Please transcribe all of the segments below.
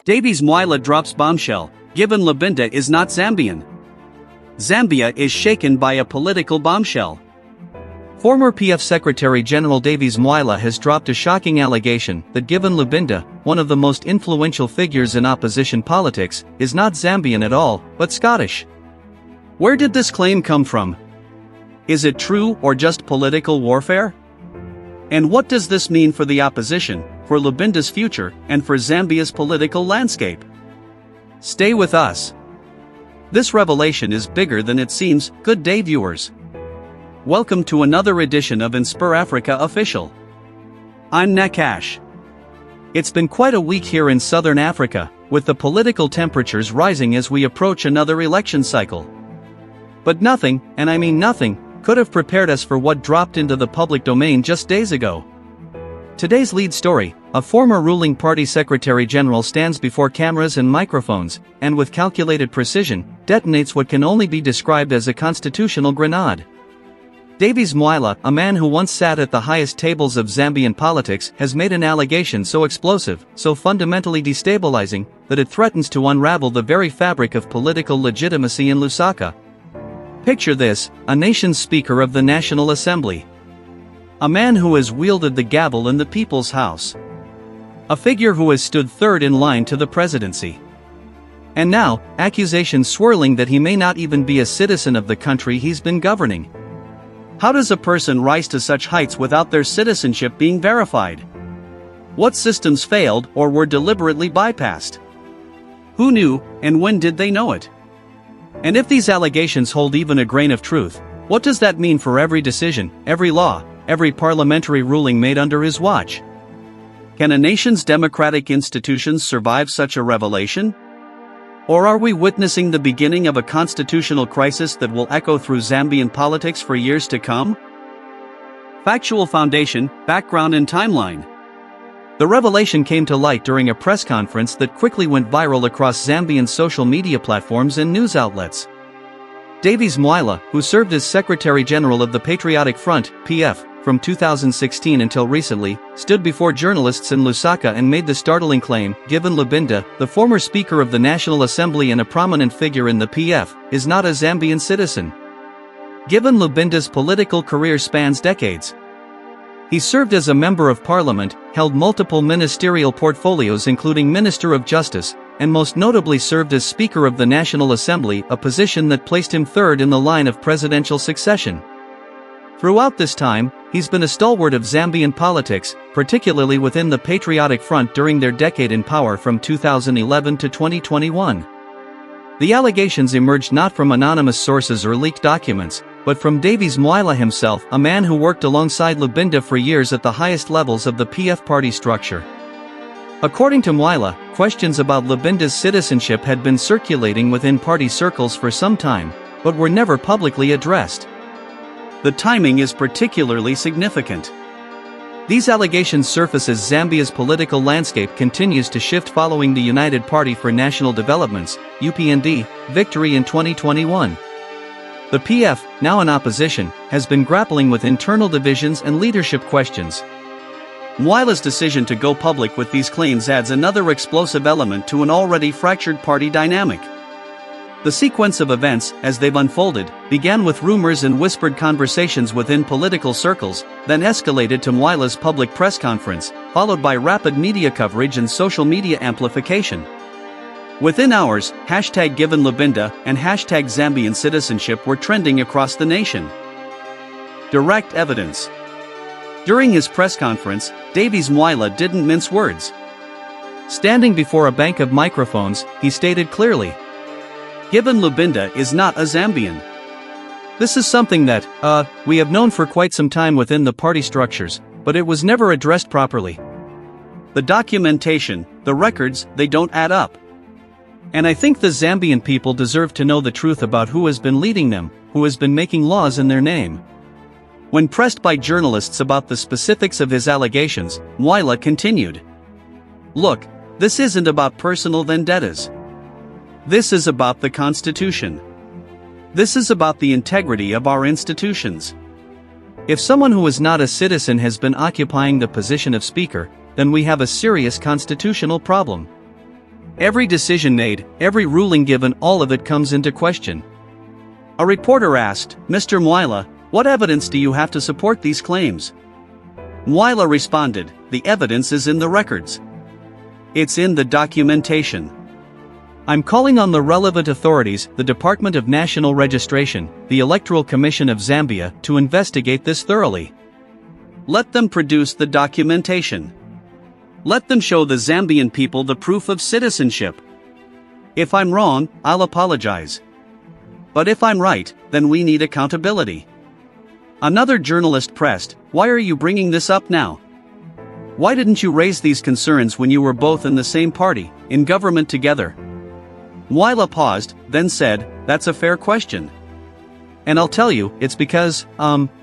Davies Mwila drops bombshell, Given Lubinda is not Zambian. Zambia is shaken by a political bombshell. Former PF Secretary General Davies Mwila has dropped a shocking allegation that Given Lubinda, one of the most influential figures in opposition politics, is not Zambian at all, but Scottish. Where did this claim come from? Is it true or just political warfare? And what does this mean for the opposition, for Lubinda's future, and for Zambia's political landscape? Stay with us. This revelation is bigger than it seems. Good day, viewers. Welcome to another edition of InspirAfrica Official. I'm Nakash. It's been quite a week here in southern Africa, with the political temperatures rising as we approach another election cycle. But nothing, and I mean nothing, could have prepared us for what dropped into the public domain just days ago. Today's lead story: a former ruling party secretary general stands before cameras and microphones, and with calculated precision, detonates what can only be described as a constitutional grenade. Davies Mwila, a man who once sat at the highest tables of Zambian politics, has made an allegation so explosive, so fundamentally destabilizing, that it threatens to unravel the very fabric of political legitimacy in Lusaka. Picture this: a nation's Speaker of the National Assembly. A man who has wielded the gavel in the People's House. A figure who has stood third in line to the presidency. And now, accusations swirling that he may not even be a citizen of the country he's been governing. How does a person rise to such heights without their citizenship being verified? What systems failed or were deliberately bypassed? Who knew, and when did they know it? And if these allegations hold even a grain of truth, what does that mean for every decision, every law, every parliamentary ruling made under his watch? Can a nation's democratic institutions survive such a revelation? Or are we witnessing the beginning of a constitutional crisis that will echo through Zambian politics for years to come? Factual foundation, background and timeline. The revelation came to light during a press conference that quickly went viral across Zambian social media platforms and news outlets. Davies Mwila, who served as Secretary General of the Patriotic Front, PF, from 2016 until recently, stood before journalists in Lusaka and made the startling claim: Given Lubinda, the former Speaker of the National Assembly and a prominent figure in the PF, is not a Zambian citizen. Given Lubinda's political career spans decades. He served as a Member of Parliament, held multiple ministerial portfolios including Minister of Justice, and most notably served as Speaker of the National Assembly, a position that placed him third in the line of presidential succession. Throughout this time, he's been a stalwart of Zambian politics, particularly within the Patriotic Front during their decade in power from 2011 to 2021. The allegations emerged not from anonymous sources or leaked documents, but from Davies Mwila himself, a man who worked alongside Lubinda for years at the highest levels of the PF party structure. According to Mwila, questions about Lubinda's citizenship had been circulating within party circles for some time, but were never publicly addressed. The timing is particularly significant. These allegations surface as Zambia's political landscape continues to shift following the United Party for National Development's UPND victory in 2021. The PF, now in opposition, has been grappling with internal divisions and leadership questions. Mwila's decision to go public with these claims adds another explosive element to an already fractured party dynamic. The sequence of events, as they've unfolded, began with rumors and whispered conversations within political circles, then escalated to Mwila's public press conference, followed by rapid media coverage and social media amplification. Within hours, #Given Lubinda and #Zambian citizenship were trending across the nation. Direct evidence. During his press conference, Davies Mwila didn't mince words. Standing before a bank of microphones, he stated clearly: Given Lubinda is not a Zambian. This is something that, we have known for quite some time within the party structures, but it was never addressed properly. The documentation, the records, they don't add up. And I think the Zambian people deserve to know the truth about who has been leading them, who has been making laws in their name. When pressed by journalists about the specifics of his allegations, Mwila continued: Look, this isn't about personal vendettas. This is about the Constitution. This is about the integrity of our institutions. If someone who is not a citizen has been occupying the position of Speaker, then we have a serious constitutional problem. Every decision made, every ruling given, all of it comes into question. A reporter asked, "Mr. Mwila, what evidence do you have to support these claims?" Mwila responded, "The evidence is in the records. It's in the documentation. I'm calling on the relevant authorities, the Department of National Registration, the Electoral Commission of Zambia, to investigate this thoroughly. Let them produce the documentation. Let them show the Zambian people the proof of citizenship. If I'm wrong, I'll apologize. But if I'm right, then we need accountability." Another journalist pressed, "Why are you bringing this up now? Why didn't you raise these concerns when you were both in the same party, in government together?" Mwila paused, then said, "That's a fair question. And I'll tell you, it's because,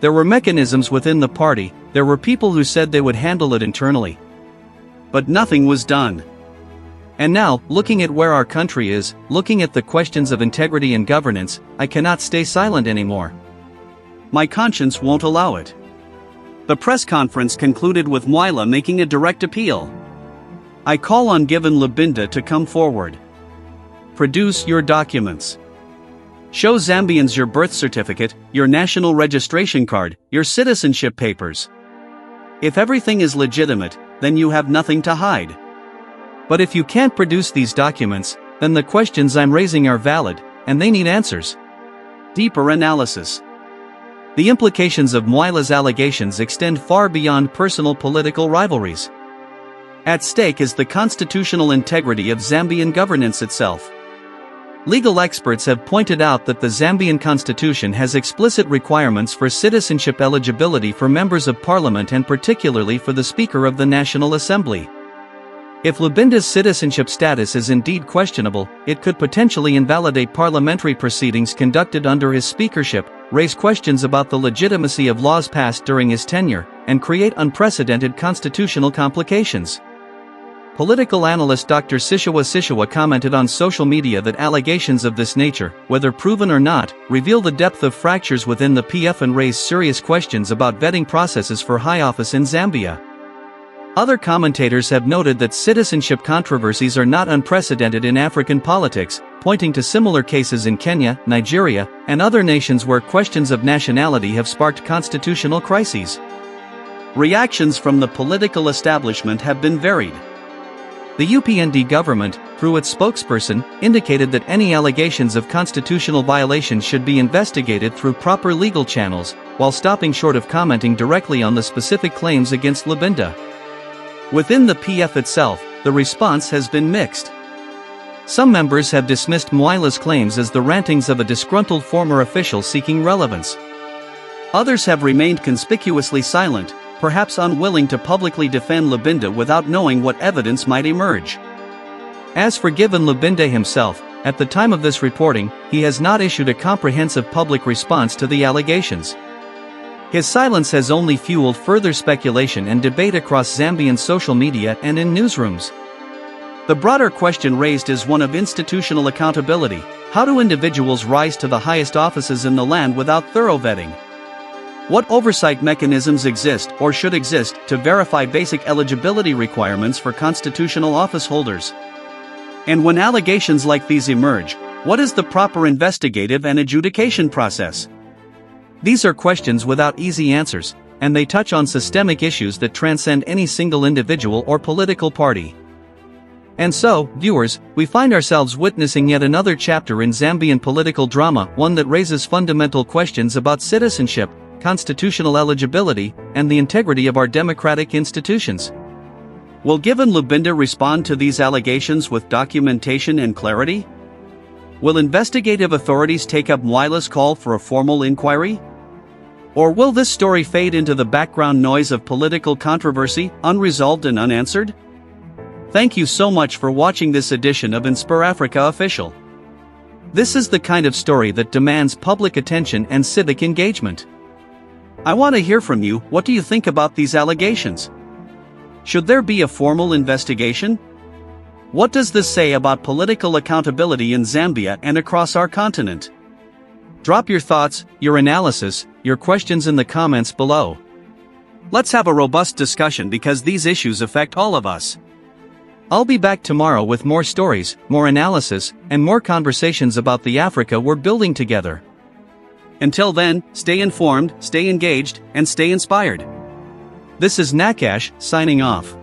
there were mechanisms within the party, there were people who said they would handle it internally. But nothing was done. And now, looking at where our country is, looking at the questions of integrity and governance, I cannot stay silent anymore. My conscience won't allow it." The press conference concluded with Mwila making a direct appeal. "I call on Given Lubinda to come forward. Produce your documents. Show Zambians your birth certificate, your national registration card, your citizenship papers. If everything is legitimate, then you have nothing to hide. But if you can't produce these documents, then the questions I'm raising are valid, and they need answers." Deeper analysis. The implications of Mwila's allegations extend far beyond personal political rivalries. At stake is the constitutional integrity of Zambian governance itself. Legal experts have pointed out that the Zambian constitution has explicit requirements for citizenship eligibility for members of parliament and particularly for the Speaker of the National Assembly. If Lubinda's citizenship status is indeed questionable, it could potentially invalidate parliamentary proceedings conducted under his speakership, raise questions about the legitimacy of laws passed during his tenure, and create unprecedented constitutional complications. Political analyst Dr. Sishawa commented on social media that allegations of this nature, whether proven or not, reveal the depth of fractures within the PF and raise serious questions about vetting processes for high office in Zambia. Other commentators have noted that citizenship controversies are not unprecedented in African politics, pointing to similar cases in Kenya, Nigeria, and other nations where questions of nationality have sparked constitutional crises. Reactions from the political establishment have been varied. The UPND government, through its spokesperson, indicated that any allegations of constitutional violations should be investigated through proper legal channels, while stopping short of commenting directly on the specific claims against Lubinda. Within the PF itself, the response has been mixed. Some members have dismissed Mwila's claims as the rantings of a disgruntled former official seeking relevance. Others have remained conspicuously silent, perhaps unwilling to publicly defend Lubinda without knowing what evidence might emerge. As for Given Lubinda himself, at the time of this reporting, he has not issued a comprehensive public response to the allegations. His silence has only fueled further speculation and debate across Zambian social media and in newsrooms. The broader question raised is one of institutional accountability. How do individuals rise to the highest offices in the land without thorough vetting? What oversight mechanisms exist or should exist to verify basic eligibility requirements for constitutional office holders? And when allegations like these emerge, what is the proper investigative and adjudication process? These are questions without easy answers, and they touch on systemic issues that transcend any single individual or political party. And so, viewers, we find ourselves witnessing yet another chapter in Zambian political drama, one that raises fundamental questions about citizenship, constitutional eligibility, and the integrity of our democratic institutions. Will Given Lubinda respond to these allegations with documentation and clarity? Will investigative authorities take up Mwila's call for a formal inquiry? Or will this story fade into the background noise of political controversy, unresolved and unanswered? Thank you so much for watching this edition of InspirAfrica Official. This is the kind of story that demands public attention and civic engagement. I want to hear from you. What do you think about these allegations? Should there be a formal investigation? What does this say about political accountability in Zambia and across our continent? Drop your thoughts, your analysis, your questions in the comments below. Let's have a robust discussion because these issues affect all of us. I'll be back tomorrow with more stories, more analysis, and more conversations about the Africa we're building together. Until then, stay informed, stay engaged, and stay inspired. This is Nakash, signing off.